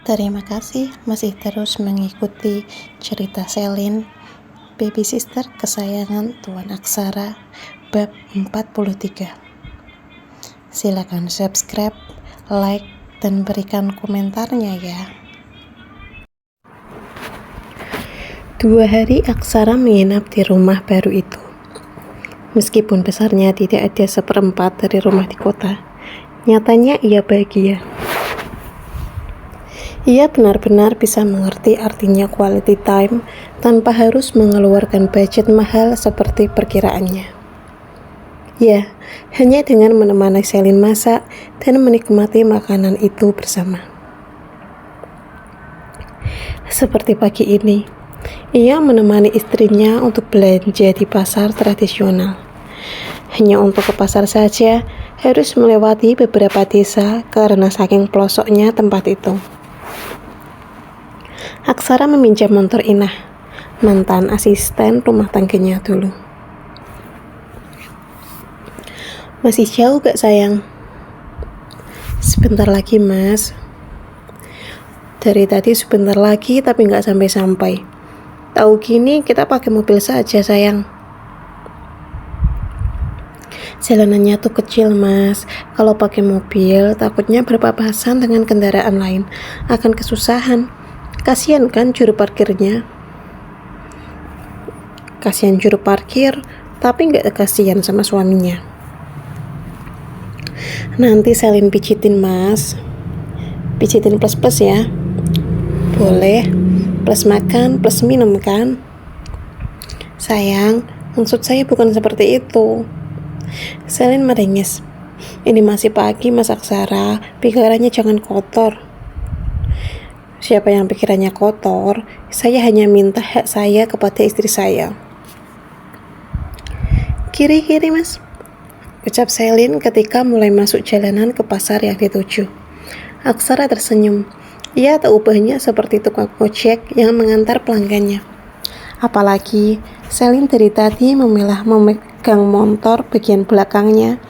Terima kasih masih terus mengikuti cerita Selin, baby sister kesayangan Tuan Aksara, bab 43. Silakan subscribe, like, dan berikan komentarnya ya. 2 hari Aksara menginap di rumah baru itu. Meskipun besarnya tidak ada 1/4 dari rumah di kota, nyatanya ia bahagia. Ia benar-benar bisa mengerti artinya quality time tanpa harus mengeluarkan budget mahal seperti perkiraannya. Ya, hanya dengan menemani Selin masak dan menikmati makanan itu bersama. Seperti pagi ini, ia menemani istrinya untuk belanja di pasar tradisional. Hanya untuk ke pasar saja, harus melewati beberapa desa karena saking pelosoknya tempat itu. Aksara meminjam motor Inah, mantan asisten rumah tangganya dulu. Masih jauh gak sayang? Sebentar lagi mas. Dari tadi sebentar lagi tapi gak sampai-sampai. Tahu gini kita pakai mobil saja sayang. Jalanannya tuh kecil mas. Kalau pakai mobil takutnya berpapasan dengan kendaraan lain. Akan kesusahan. Kasian kan juru parkirnya. Kasian juru parkir, tapi nggak kasian sama suaminya. Nanti Selin pijitin mas. Pijitin plus-plus ya. Boleh, plus makan, plus minum kan? Sayang, maksud saya bukan seperti itu. Selin merengis. Ini masih pagi mas Aksara, pikirannya jangan kotor. Siapa yang pikirannya kotor? Saya hanya minta hak saya kepada istri saya. Kiri-kiri mas, ucap Selin ketika mulai masuk jalanan ke pasar yang dituju. Aksara tersenyum. Ia tak ubahnya seperti tukang ojek yang mengantar pelanggannya. Apalagi Selin dari tadi memilah memegang motor bagian belakangnya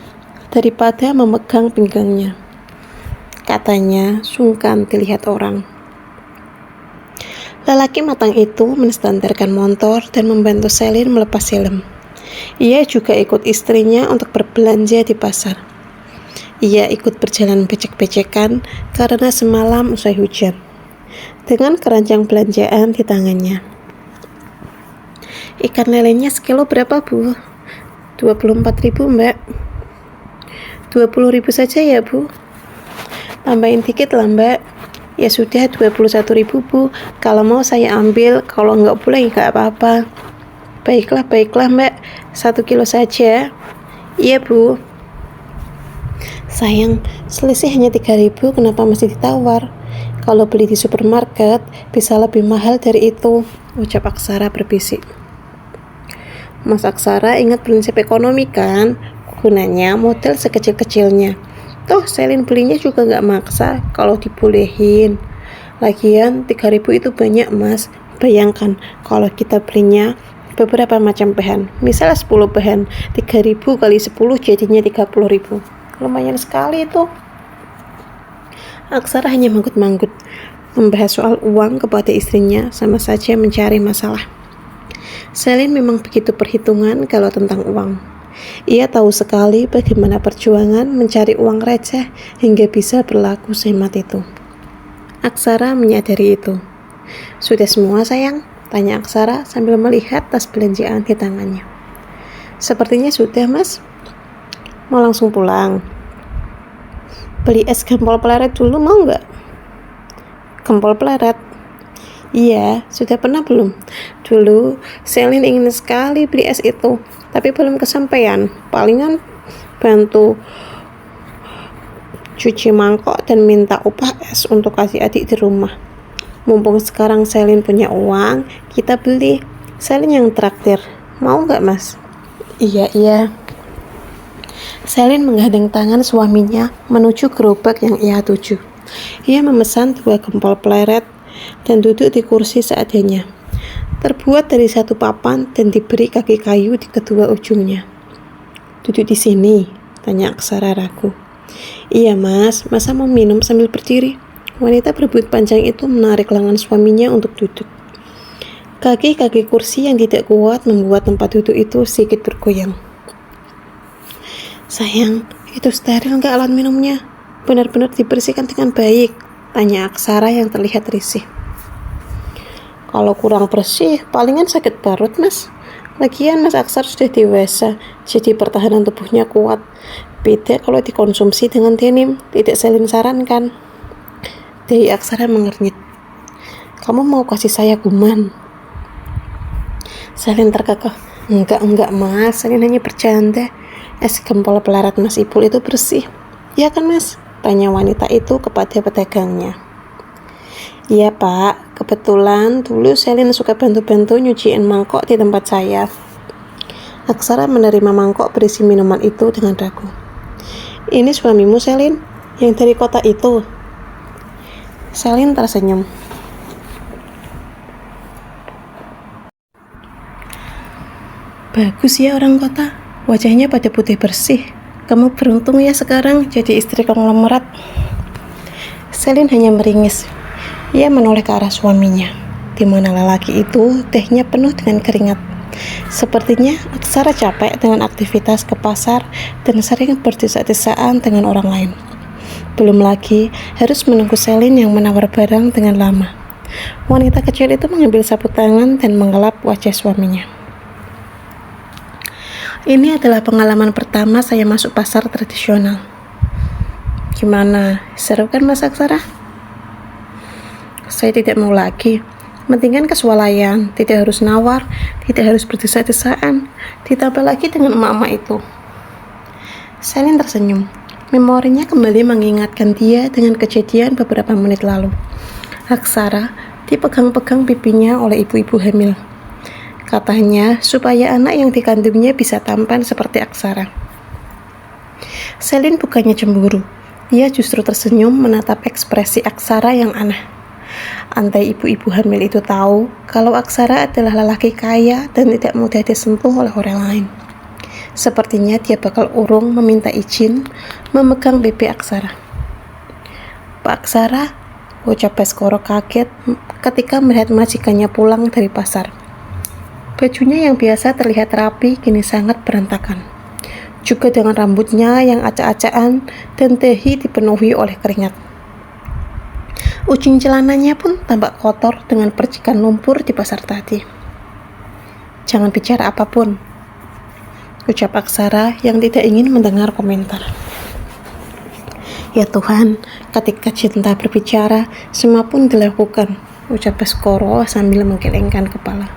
daripada memegang pinggangnya. Katanya sungkan dilihat orang. Lelaki matang itu menstandarkan motor dan membantu Selin melepas helm. Ia juga ikut istrinya untuk berbelanja di pasar. Ia ikut berjalan becek-becekan karena semalam usai hujan, dengan keranjang belanjaan di tangannya. Ikan lelenya sekilo berapa bu? 24.000 mbak. 20.000 saja ya bu. Tambahin dikit lah mbak. Ya sudah 21.000 bu. Kalau mau saya ambil, kalau nggak boleh nggak apa-apa. Baiklah mbak, 1 kilo saja. Iya bu. Sayang, selisih hanya 3.000, kenapa masih ditawar? Kalau beli di supermarket bisa lebih mahal dari itu, ucap Aksara berbisik. Mas Aksara ingat prinsip ekonomi kan? Gunanya modal sekecil-kecilnya. Toh Selin belinya juga gak maksa kalau dibolehin. Lagian 3.000 itu banyak mas. Bayangkan kalau kita belinya beberapa macam bahan. Misalnya 10 bahan, 3.000 kali 10 jadinya 30.000. Lumayan sekali itu. Aksara hanya manggut-manggut. Membahas soal uang kepada istrinya sama saja mencari masalah. Selin memang begitu perhitungan kalau tentang uang. Ia tahu sekali bagaimana perjuangan mencari uang receh hingga bisa berlaku sehemat itu. Aksara menyadari itu. Sudah semua sayang? Tanya Aksara sambil melihat tas belanjaan di tangannya. Sepertinya sudah mas. Mau langsung pulang? Beli es gempol pleret dulu mau nggak? Gempol pleret? Iya, sudah pernah belum? Dulu Selin ingin sekali beli es itu, tapi belum kesampaian. Palingan bantu cuci mangkok dan minta upah es untuk adik-adik di rumah. Mumpung sekarang Selin punya uang, kita beli. Selin yang traktir. Mau nggak mas? Iya. Selin menggandeng tangan suaminya menuju gerobak yang ia tuju. Ia memesan 2 gempol pleret dan duduk di kursi seadanya. Terbuat dari 1 papan dan diberi kaki kayu di kedua ujungnya. Duduk di sini, tanya Aksara ragu. Iya mas, masa mau minum sambil berdiri? Wanita berbut panjang itu menarik lengan suaminya untuk duduk. Kaki-kaki kursi yang tidak kuat membuat tempat duduk itu sedikit bergoyang. "Sayang, itu steril nggak alat minumnya? Benar-benar dibersihkan dengan baik?" tanya Aksara yang terlihat risih. "Kalau kurang bersih, palingan sakit perut, Mas. Lagian Mas Aksar sudah dewasa, jadi pertahanan tubuhnya kuat. Beda kalau dikonsumsi dengan denim, tidak Selin sarankan." Dehi Aksara mengernyit. "Kamu mau kasih saya kuman?" Selin terkekeh. Enggak Mas, Selin hanya bercanda. Es gempol pelarat Mas Ipul itu bersih." "Ya kan Mas?" tanya wanita itu kepada pedagangnya. "Iya Pak, kebetulan dulu Selin suka bantu-bantu nyuciin mangkok di tempat saya." Aksara menerima mangkok berisi minuman itu dengan ragu. "Ini suamimu Selin, yang dari kota itu?" Selin tersenyum. "Bagus ya orang kota, wajahnya pada putih bersih. Kamu beruntung ya sekarang jadi istri konglomerat." Selin hanya meringis. Ia menoleh ke arah suaminya, di mana lelaki itu tehnya penuh dengan keringat. Sepertinya Aksara capek dengan aktivitas ke pasar dan sering berdesak-desaan dengan orang lain. Belum lagi harus menunggu Selin yang menawar barang dengan lama. Wanita kecil itu mengambil sapu tangan dan menggelap wajah suaminya. "Ini adalah pengalaman pertama saya masuk pasar tradisional." "Gimana? Seru kan Mas Aksara?" "Saya tidak mau lagi. Mendingan ke swalayan, tidak harus nawar, tidak harus berdesak-desaan, ditambah lagi dengan emak-emak itu." Selin tersenyum. Memorinya kembali mengingatkan dia dengan kejadian beberapa menit lalu. Aksara dipegang-pegang pipinya oleh ibu-ibu hamil. Katanya supaya anak yang dikandungnya bisa tampan seperti Aksara. Selin bukannya cemburu, ia justru tersenyum menatap ekspresi Aksara yang aneh. Andai ibu-ibu hamil itu tahu kalau Aksara adalah lelaki kaya dan tidak mudah disentuh oleh orang lain, sepertinya dia bakal urung meminta izin memegang pipi Aksara. "Pak Aksara," ucap Baskoro kaget ketika melihat majikannya pulang dari pasar. Bajunya yang biasa terlihat rapi kini sangat berantakan, juga dengan rambutnya yang acak-acakan dan dahi dipenuhi oleh keringat. Ujung celananya pun tampak kotor dengan percikan lumpur di pasar tadi. "Jangan bicara apapun," ucap Aksara yang tidak ingin mendengar komentar. "Ya Tuhan, ketika cinta berbicara, semua pun dilakukan," ucap Baskoro sambil menggelengkan kepala.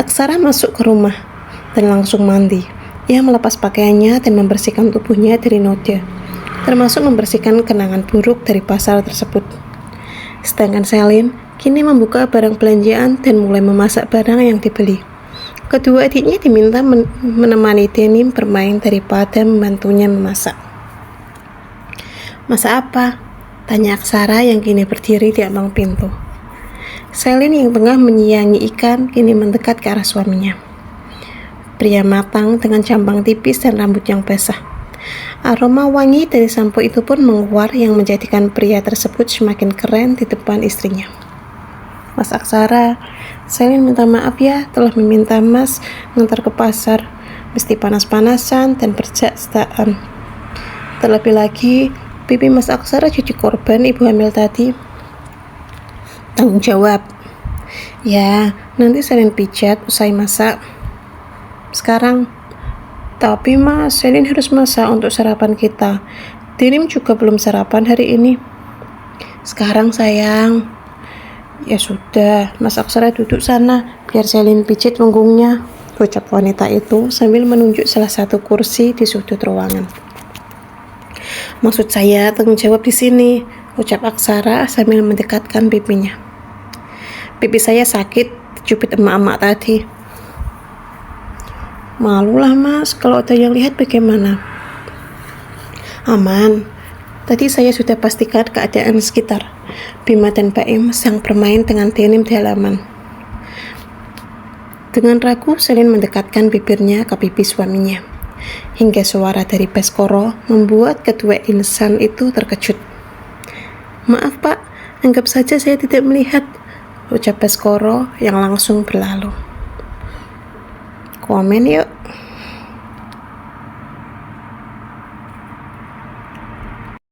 Aksara masuk ke rumah dan langsung mandi. Ia melepas pakaiannya dan membersihkan tubuhnya dari noda, termasuk membersihkan kenangan buruk dari pasar tersebut. Sedangkan Selin kini membuka barang belanjaan dan mulai memasak barang yang dibeli. Kedua adiknya diminta menemani Denim bermain daripada membantunya memasak. "Masak apa?" tanya Aksara yang kini berdiri di ambang pintu. Selin yang tengah menyiangi ikan kini mendekat ke arah suaminya. Pria matang dengan jambang tipis dan rambut yang basah. Aroma wangi dari sampo itu pun menguar yang menjadikan pria tersebut semakin keren di depan istrinya. "Mas Aksara, Selin minta maaf ya telah meminta Mas ngantar ke pasar. Mesti panas-panasan dan berjak-jakan. Terlebih lagi, pipi Mas Aksara jadi korban ibu hamil tadi." "Tanggung jawab." "Ya, nanti Selin pijat usai masak." "Sekarang." "Tapi Mas, Selin harus masak untuk sarapan kita. Denim juga belum sarapan hari ini." "Sekarang sayang." "Ya sudah, Mas Aksara duduk sana, biar Selin pijit punggungnya," ucap wanita itu sambil menunjuk salah satu kursi di sudut ruangan. "Maksud saya tanggung jawab di sini," ucap Aksara sambil mendekatkan pipinya. "Pipi saya sakit, dicubit emak-emak tadi." "Malulah Mas, kalau ada yang lihat bagaimana?" "Aman. Tadi saya sudah pastikan keadaan sekitar. Bima dan Baim sedang bermain dengan Denim di halaman." Dengan ragu, Selin mendekatkan bibirnya ke pipi suaminya, hingga suara dari Baskoro membuat kedua insan itu terkejut. Maaf Pak, anggap saja saya tidak melihat, ucap Baskoro yang langsung berlalu. Komen yuk.